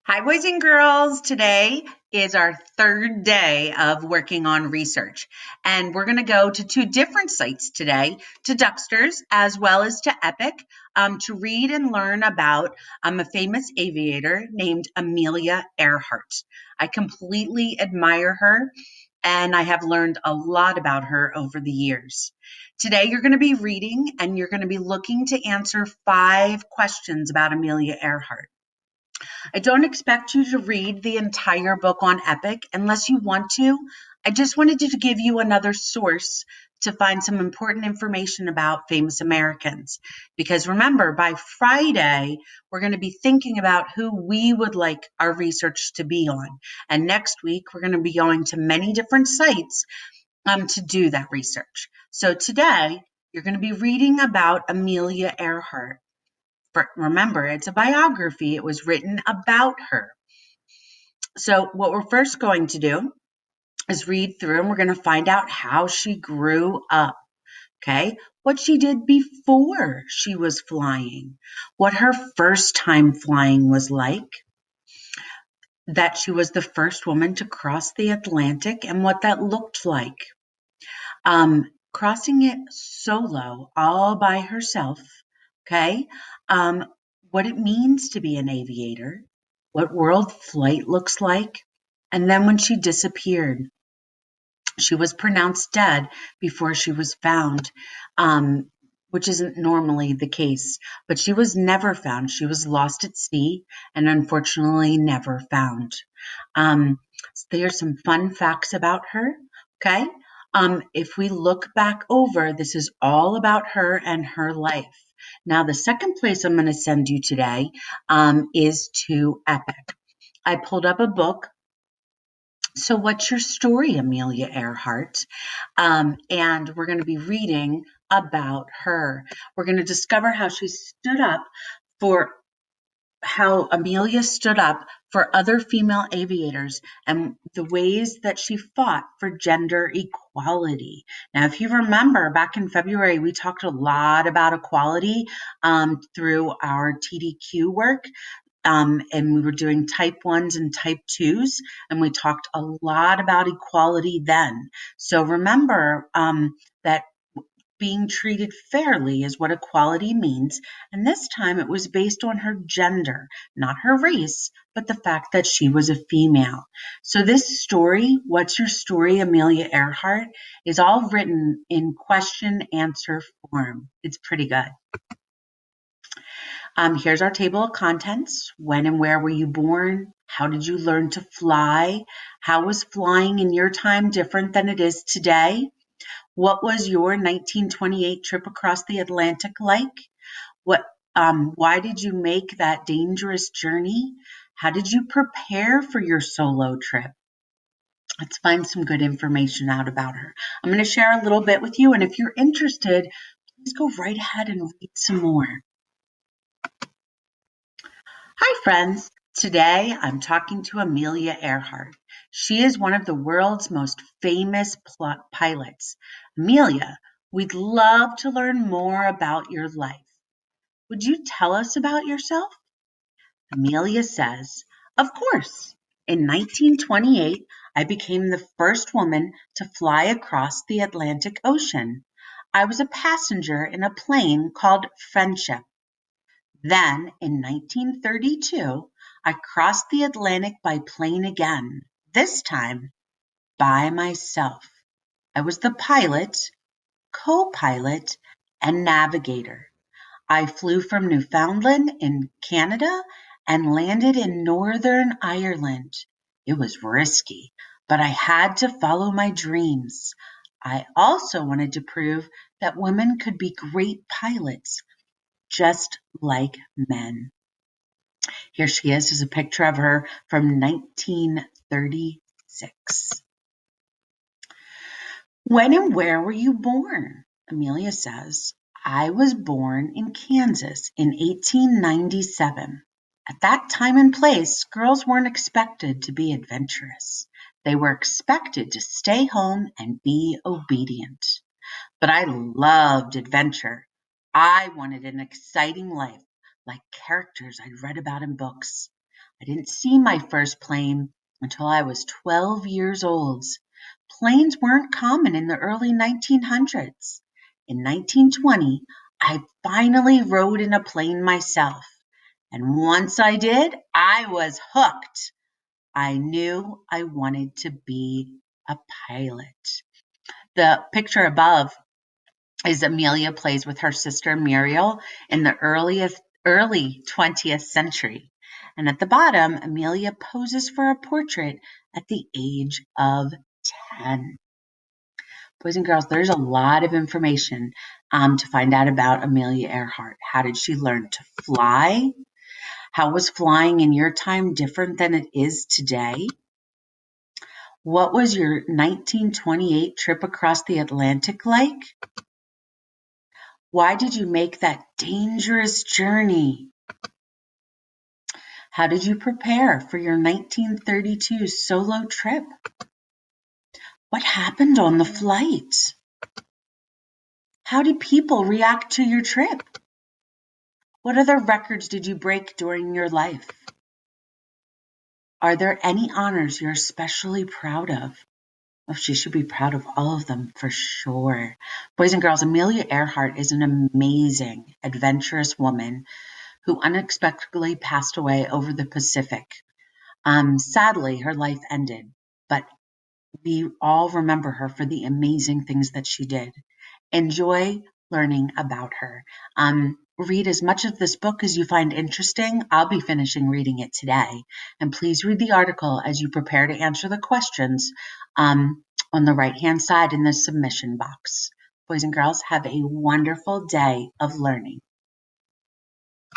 Hi, boys and girls. Today is our third day of working on research. And we're going to go to two different sites today, to Ducksters as well as to Epic, to read and learn about a famous aviator named Amelia Earhart. I completely admire her, and I have learned a lot about her over the years. Today, you're going to be reading and you're going to be looking to answer 5 questions about Amelia Earhart. I don't expect you to read the entire book on Epic unless you want to. I just wanted to give you another source to find some important information about famous Americans. Because remember, by Friday, we're going to be thinking about who we would like our research to be on. And next week, we're going to be going to many different sites to do that research. So today, you're going to be reading about Amelia Earhart. Remember, it's a biography. It was written about her. So what we're first going to do is read through and we're going to find out how she grew up. Okay, what she did before she was flying, what her first time flying was like, that she was the first woman to cross the Atlantic and what that looked like. Crossing it solo, all by herself, okay? What it means to be an aviator, what world flight looks like, and then when she disappeared, she was pronounced dead before she was found, which isn't normally the case, but she was never found. She was lost at sea and unfortunately never found. So there's some fun facts about her, okay? If we look back over, this is all about her and her life. Now, the second place I'm going to send you today is to Epic. I pulled up a book. So, what's your story, Amelia Earhart? And we're going to be reading about her. We're going to discover how Amelia stood up for other female aviators and the ways that she fought for gender equality. Now, if you remember, back in February, we talked a lot about equality through our TDQ work. And we were doing type 1s and type 2s, and we talked a lot about equality then. So remember that being treated fairly is what equality means. And this time it was based on her gender, not her race, but the fact that she was a female. So this story, What's Your Story, Amelia Earhart, is all written in question answer form. It's pretty good. Here's our table of contents. When and where were you born? How did you learn to fly? How was flying in your time different than it is today? What was your 1928 trip across the Atlantic like? What, why did you make that dangerous journey? How did you prepare for your solo trip? Let's find some good information out about her. I'm going to share a little bit with you, and if you're interested, please go right ahead and read some more. Hi, friends. Today I'm talking to Amelia Earhart. She is one of the world's most famous pilots. Amelia, we'd love to learn more about your life. Would you tell us about yourself? Amelia says, Of course. In 1928, I became the first woman to fly across the Atlantic Ocean. I was a passenger in a plane called Friendship. Then, in 1932, I crossed the Atlantic by plane again, this time by myself. I was the pilot, co-pilot, and navigator. I flew from Newfoundland in Canada and landed in Northern Ireland. It was risky, but I had to follow my dreams. I also wanted to prove that women could be great pilots, just like men. Here she is. There's a picture of her from 1936. When and where were you born? Amelia says, I was born in Kansas in 1897. At that time and place, girls weren't expected to be adventurous. They were expected to stay home and be obedient. But I loved adventure. I wanted an exciting life, like characters I'd read about in books. I didn't see my first plane until I was 12 years old. Planes weren't common in the early 1900s. In 1920, I finally rode in a plane myself. And once I did, I was hooked. I knew I wanted to be a pilot. The picture above is Amelia plays with her sister Muriel in the early 20th century. And at the bottom, Amelia poses for a portrait at the age of 10. Boys and girls, there's a lot of information to find out about Amelia Earhart. How did she learn to fly? How was flying in your time different than it is today? What was your 1928 trip across the Atlantic like? Why did you make that dangerous journey? How did you prepare for your 1932 solo trip? What happened on the flight? How did people react to your trip? What other records did you break during your life? Are there any honors you're especially proud of? Oh, she should be proud of all of them for sure. Boys and girls, Amelia Earhart is an amazing, adventurous woman who unexpectedly passed away over the Pacific. Sadly, her life ended, but we all remember her for the amazing things that she did. Enjoy learning about her. Read as much of this book as you find interesting. I'll be finishing reading it today. And please read the article as you prepare to answer the questions on the right-hand side in the submission box. Boys and girls, have a wonderful day of learning.